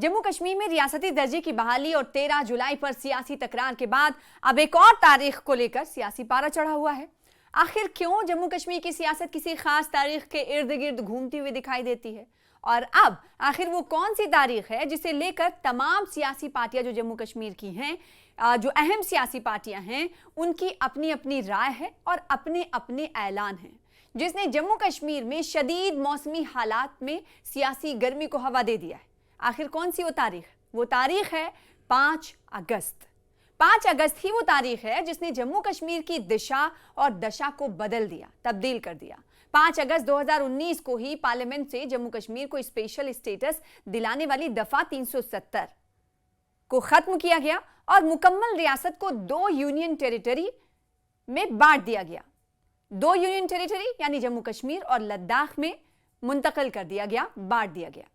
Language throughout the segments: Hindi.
जम्मू कश्मीर में रियासती दर्जे की बहाली और 13 जुलाई पर सियासी तकरार के बाद अब एक और तारीख को लेकर सियासी पारा चढ़ा हुआ है। आखिर क्यों जम्मू कश्मीर की सियासत किसी खास तारीख के इर्द गिर्द घूमती हुई दिखाई देती है, और अब आखिर वो कौन सी तारीख है जिसे लेकर तमाम सियासी पार्टियां जो जम्मू कश्मीर की हैं, जो अहम सियासी पार्टियां हैं, उनकी अपनी अपनी राय है और अपने अपने ऐलान हैं, जिसने जम्मू कश्मीर में शदीद मौसमी हालात में सियासी गर्मी को हवा दे दिया है। आखिर कौन सी वो तारीख? वो तारीख है 5 अगस्त। 5 अगस्त ही वो तारीख है जिसने जम्मू कश्मीर की दिशा और दशा को बदल दिया, तब्दील कर दिया। 5 अगस्त 2019 को ही पार्लियामेंट से जम्मू कश्मीर को स्पेशल स्टेटस दिलाने वाली दफा 370 को खत्म किया गया और मुकम्मल रियासत को 2 यूनियन टेरिटरी में बांट दिया गया। 2 यूनियन टेरिटरी यानी जम्मू कश्मीर और लद्दाख में मुंतकिल कर दिया गया, बांट दिया गया।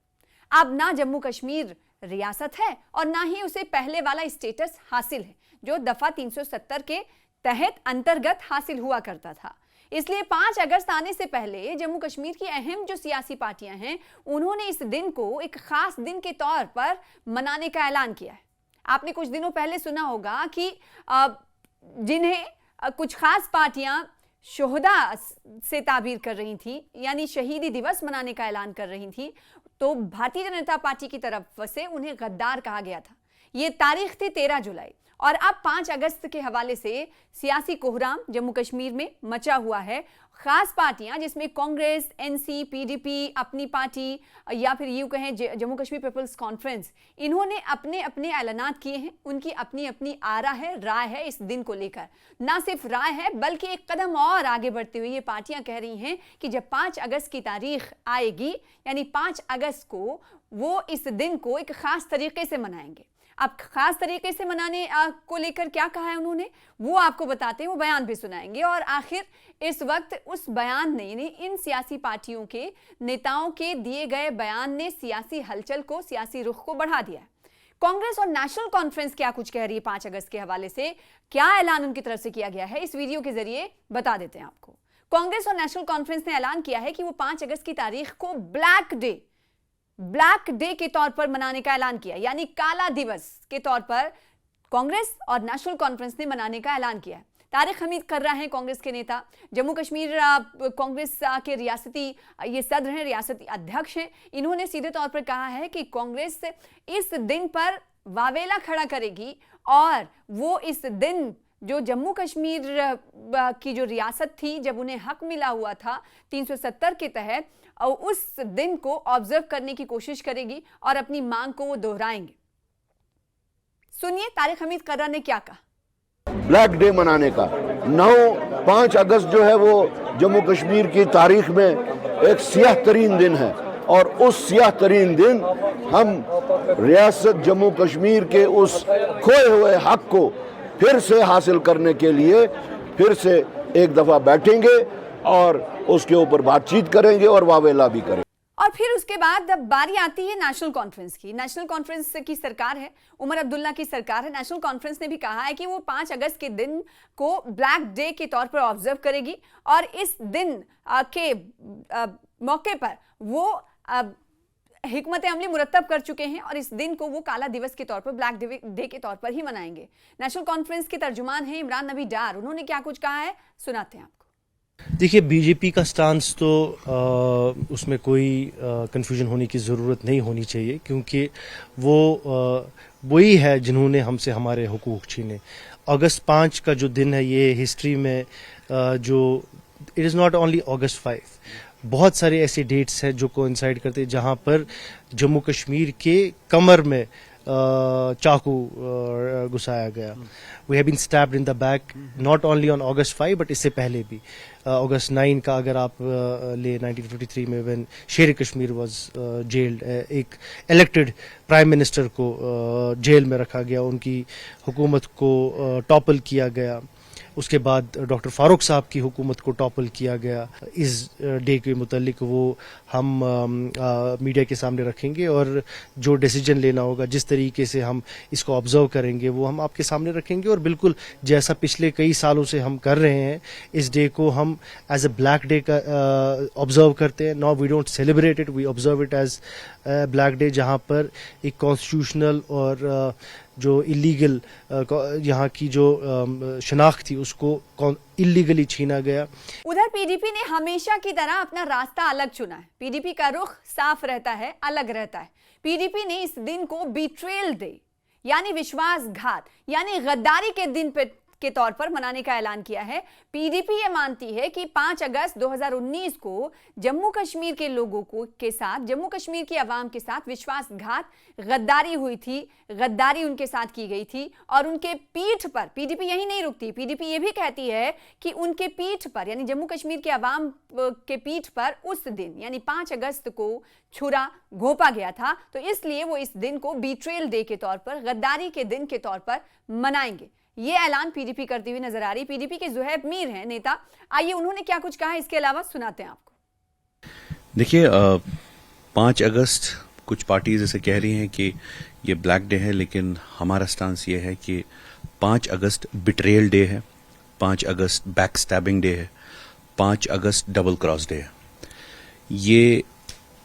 अब ना जम्मू कश्मीर रियासत है और ना ही उसे पहले वाला स्टेटस हासिल है जो दफा 370 के तहत अंतर्गत हासिल हुआ करता था। इसलिए 5 अगस्त आने से पहले जम्मू कश्मीर की अहम जो सियासी पार्टियां हैं, उन्होंने इस दिन को एक खास दिन के तौर पर मनाने का ऐलान किया है। आपने कुछ दिनों पहले सुना होगा कि जिन्हें कुछ खास पार्टियां शोहदा से ताबीर कर रही थी, यानी शहीदी दिवस मनाने का ऐलान कर रही थी, तो भारतीय जनता पार्टी की तरफ से उन्हें गद्दार कहा गया था। ये तारीख थी 13 जुलाई और अब 5 अगस्त के हवाले से सियासी कोहराम जम्मू कश्मीर में मचा हुआ है। खास पार्टियां जिसमें कांग्रेस, एनसी, पीडीपी, अपनी पार्टी या फिर यूं कहें जम्मू कश्मीर पीपल्स कॉन्फ्रेंस, इन्होंने अपने अपने ऐलानात किए हैं। उनकी अपनी अपनी आरा है, राय है इस दिन को लेकर। ना सिर्फ राय है बल्कि एक कदम और आगे बढ़ते हुए ये पार्टियां कह रही हैं कि जब 5 अगस्त की तारीख आएगी, यानी 5 अगस्त को वो इस दिन को एक खास तरीके से मनाएंगे। अब खास तरीके से मनाने को लेकर क्या कहा है उन्होंने, वो आपको बताते हैं, वो बयान भी सुनाएंगे। और आखिर इस वक्त उस बयान ने इन सियासी पार्टियों के नेताओं के दिए गए बयान ने सियासी हलचल को, सियासी रुख को बढ़ा दिया है। कांग्रेस और नेशनल कॉन्फ्रेंस क्या कुछ कह रही है 5 अगस्त के हवाले से, क्या ऐलान उनकी तरफ से किया गया है, इस वीडियो के जरिए बता देते हैं आपको। कांग्रेस और नेशनल कॉन्फ्रेंस ने ऐलान किया है कि वो 5 अगस्त की तारीख को ब्लैक डे के तौर पर मनाने का ऐलान किया, यानी काला दिवस के तौर पर कांग्रेस और नेशनल कॉन्फ्रेंस ने मनाने का ऐलान किया है। तारिक हमीद कर्रा हैं कांग्रेस के नेता, जम्मू कश्मीर कांग्रेस के रियासती ये सदर हैं, रियासती अध्यक्ष हैं। इन्होंने सीधे तौर पर कहा है कि कांग्रेस इस दिन पर वावेला खड़ा करेगी और वो इस दिन जो जम्मू कश्मीर की जो रियासत थी, जब उन्हें हक मिला हुआ था 370 के तहत, और उस दिन को ऑब्जर्व करने की कोशिश करेगी और अपनी मांग को वो दोहराएंगे। सुनिए तारिक हमीद कर्रा ने क्या कहा। ब्लैक डे मनाने का 5 अगस्त जो है वो जम्मू कश्मीर की तारीख में एक सियाह तरीन दिन है और उस सियाह तरीन दिन हम रियासत जम्मू कश्मीर के उस खोए हुए हक को फिर से हासिल करने के लिए फिर से एक दफा बैठेंगे और उसके ऊपर बातचीत करेंगे और वावेला भी करेंगे। और फिर उसके बाद बारी आती है नेशनल कॉन्फ्रेंस की। नेशनल कॉन्फ्रेंस की सरकार है, उमर अब्दुल्ला की सरकार है। नेशनल कॉन्फ्रेंस ने भी कहा है कि वो 5 अगस्त के दिन को ब्लैक डे के तौर पर ऑब्जर्व करेगी और इस दिन के मौके पर वो हिकमत अमली मुरत्तब कर चुके हैं और इस दिन को वो काला दिवस के तौर पर, ब्लैक डे के तौर पर ही मनाएंगे। नेशनल कॉन्फ्रेंस के तर्जुमान हैं इमरान नबी डार, उन्होंने क्या कुछ कहा है सुनाते हैं आपको। देखिए, बीजेपी का स्टांस तो उसमें कोई कंफ्यूजन होने की ज़रूरत नहीं होनी चाहिए, क्योंकि वो वही है जिन्होंने हमसे हमारे हुकूक छीने। अगस्त 5 का जो दिन है, ये हिस्ट्री में जो इट इज़ नॉट ओनली अगस्त 5, बहुत सारे ऐसे डेट्स हैं जो कोइंसाइड करते हैं जहां पर जम्मू कश्मीर के कमर में चाकू घुसाया गया। We have been stabbed in the back not only on August 5 but इससे पहले भी। अगस्त 9 का अगर आप ले 1953 में व्हेन शेर कश्मीर वाज जेल्ड, एक इलेक्टेड प्राइम मिनिस्टर को जेल में रखा गया, उनकी हुकूमत को टॉपल किया गया। उसके बाद डॉक्टर फारूक साहब की हुकूमत को टॉपल किया गया। इस डे के मुतालिक वो हम मीडिया के सामने रखेंगे और जो डिसीजन लेना होगा, जिस तरीके से हम इसको ऑब्जर्व करेंगे, वो हम आपके सामने रखेंगे। और बिल्कुल जैसा पिछले कई सालों से हम कर रहे हैं, इस डे को हम एज अ ब्लैक डे का ऑब्जर्व करते हैं। Now we don't celebrate it, we observe it as black day, जहां पर एक कॉन्स्टिट्यूशनल और जो इलीगल यहाँ की जो शनाख्त थी उसको इलीगली छीना गया। उधर पीडीपी ने हमेशा की तरह अपना रास्ता अलग चुना है। पीडीपी का रुख साफ रहता है, अलग रहता है। पीडीपी ने इस दिन को बीट्रेयल डे यानी विश्वासघात यानी गद्दारी के दिन के तौर पर मनाने का ऐलान किया है। पीडीपी ये मानती है कि 5 अगस्त 2019 को जम्मू कश्मीर के लोगों के साथ, जम्मू कश्मीर की आवाम के साथ विश्वासघात, गद्दारी हुई थी, गद्दारी उनके साथ की गई थी और उनके पीठ पर, पीडीपी यही नहीं रुकती, पीडीपी ये भी कहती है कि उनके पीठ पर यानी जम्मू कश्मीर के आवाम के पीठ पर उस दिन यानी 5 अगस्त को छुरा घोंपा गया था। तो इसलिए वो इस दिन को बीट्रेयल डे के तौर पर, गद्दारी के दिन के तौर पर मनाएंगे। ये ऐलान पीडीपी करती हुई नजर आ रही। पीडीपी के जुहैब मीर हैं नेता, आइए उन्होंने क्या कुछ कहा इसके अलावा सुनाते हैं आपको। देखिए, 5 अगस्त कुछ पार्टीज ऐसे कह रही हैं कि ये ब्लैक डे है, लेकिन हमारा स्टांस ये है कि 5 अगस्त बिट्रेयल डे है, 5 अगस्त बैक स्टैबिंग डे है, 5 अगस्त डबल क्रॉस डे है। ये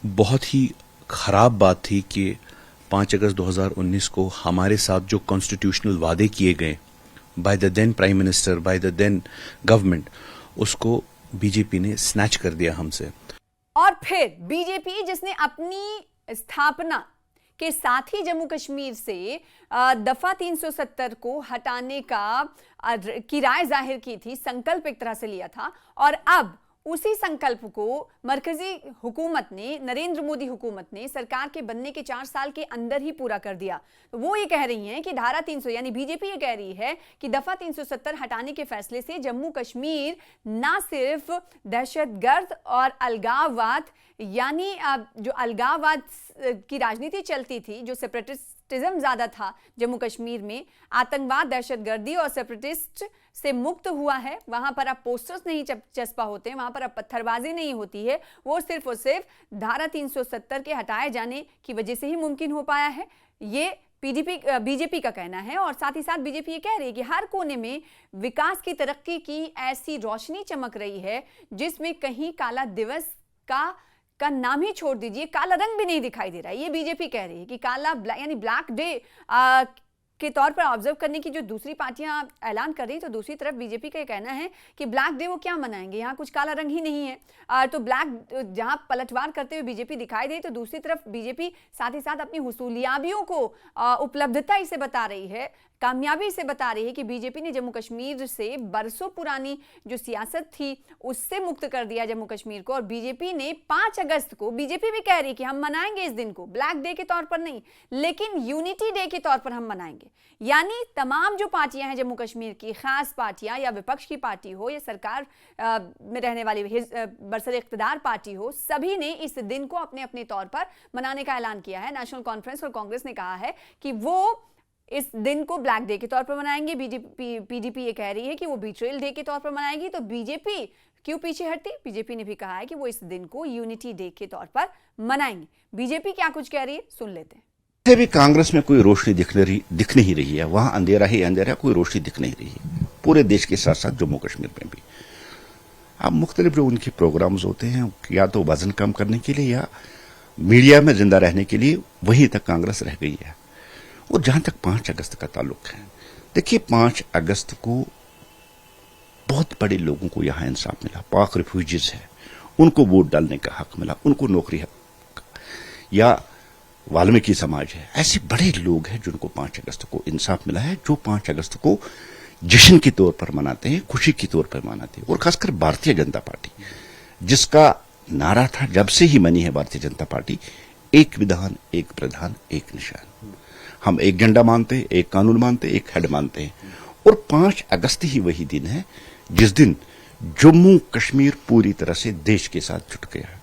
बहुत ही खराब बात थी कि 5 अगस्त 2019 को हमारे साथ जो कॉन्स्टिट्यूशनल वादे किए गए by the then prime minister, by the then government, उसको बीजेपी ने स्नैच कर दिया हमसे। और फिर बीजेपी जिसने अपनी स्थापना के साथ ही जम्मू कश्मीर से दफा 370 को हटाने की राय जाहिर की थी, संकल्प एक तरह से लिया था, और अब उसी संकल्प को मरकजी हुकूमत ने, नरेंद्र मोदी हुकूमत ने सरकार के बनने के 4 साल के अंदर ही पूरा कर दिया। तो वो ये कह रही हैं कि धारा 300 यानी बीजेपी ये कह रही है कि दफा 370 हटाने के फैसले से जम्मू कश्मीर ना सिर्फ दहशतगर्द और अलगाववाद यानी जो अलगाववाद की राजनीति चलती थी, जो सेपरेटिस्टिज्म ज्यादा था जम्मू कश्मीर में, आतंकवाद, दहशतगर्दी और सेपरेटिस्ट से मुक्त हुआ है। वहां पर अब पोस्टर्स नहीं चस्पा होते हैं, वहां पर अब पत्थरबाजी नहीं होती है। वो सिर्फ और सिर्फ धारा 370 के हटाए जाने की वजह से ही मुमकिन हो पाया है। ये बीजेपी का कहना है। और साथ ही साथ बीजेपी ये कह रही है कि हर कोने में विकास की, तरक्की की ऐसी रोशनी चमक रही है जिसमें कहीं काला दिवस का नाम ही छोड़ दीजिए, काला रंग भी नहीं दिखाई दे रहा है। ये बीजेपी कह रही है कि काला यानी ब्लैक डे के तौर पर ऑब्जर्व करने की जो दूसरी पार्टियां ऐलान कर रही है, तो दूसरी तरफ बीजेपी का कहना है कि ब्लैक डे वो क्या मनाएंगे, यहाँ कुछ काला रंग ही नहीं है। तो ब्लैक जहां पलटवार करते हुए बीजेपी दिखाई दे, तो दूसरी तरफ बीजेपी साथ ही साथ अपनी हुसूलियाबियों को उपलब्धता से बता रही है, कामयाबी से बता रही है कि बीजेपी ने जम्मू कश्मीर से बरसों पुरानी जो सियासत थी उससे मुक्त कर दिया जम्मू कश्मीर को। और बीजेपी ने 5 अगस्त को, बीजेपी भी कह रही है कि हम मनाएंगे इस दिन को ब्लैक डे के तौर पर नहीं, लेकिन यूनिटी डे के तौर पर हम मनाएंगे। यानी तमाम जो पार्टियां हैं जम्मू कश्मीर की, खास पार्टियां या विपक्ष की पार्टी हो या सरकार में रहने वाली बरसर इख्तिदार पार्टी हो, सभी ने इस दिन को अपने अपने तौर पर मनाने का ऐलान किया है। नेशनल कॉन्फ्रेंस और कांग्रेस ने कहा है कि वो इस दिन को ब्लैक डे के तौर पर मनाएंगे। पीडीपी ये कह रही है कि वो बीट्रेयल डे के तौर पर मनाएगी। तो बीजेपी क्यों पीछे हटती? बीजेपी ने भी कहा है कि वो इस दिन को यूनिटी डे के तौर पर मनाएंगे। बीजेपी क्या कुछ कह रही है, सुन लेते हैं। भी कांग्रेस में कोई रोशनी दिख नहीं रही है, वहां अंधेरा ही अंधेरा, कोई रोशनी दिख नहीं रही है। पूरे देश के साथ साथ जम्मू कश्मीर में भी अब मुख्तलिफ जो उनके प्रोग्राम्स होते हैं, या तो वजन कम करने के लिए या मीडिया में जिंदा रहने के लिए, वहीं तक कांग्रेस रह गई है। और जहां तक 5 अगस्त का ताल्लुक है, देखिए 5 अगस्त को बहुत बड़े लोगों को यहां इंसाफ मिला, पाक रिफ्यूजीज है, उनको वोट डालने का हक मिला, उनको नौकरी हक, या वाल्मीकि समाज है, ऐसे बड़े लोग हैं जिनको 5 अगस्त को इंसाफ मिला है, जो 5 अगस्त को जश्न के तौर पर मनाते हैं, खुशी के तौर पर मनाते हैं। और खासकर भारतीय जनता पार्टी, जिसका नारा था जब से ही बनी है भारतीय जनता पार्टी, एक विधान, एक प्रधान, एक निशान। हम एक झंडा मानते हैं, एक कानून मानते हैं, एक हेड मानते हैं। और 5 अगस्त ही वही दिन है जिस दिन जम्मू कश्मीर पूरी तरह से देश के साथ जुट गया है।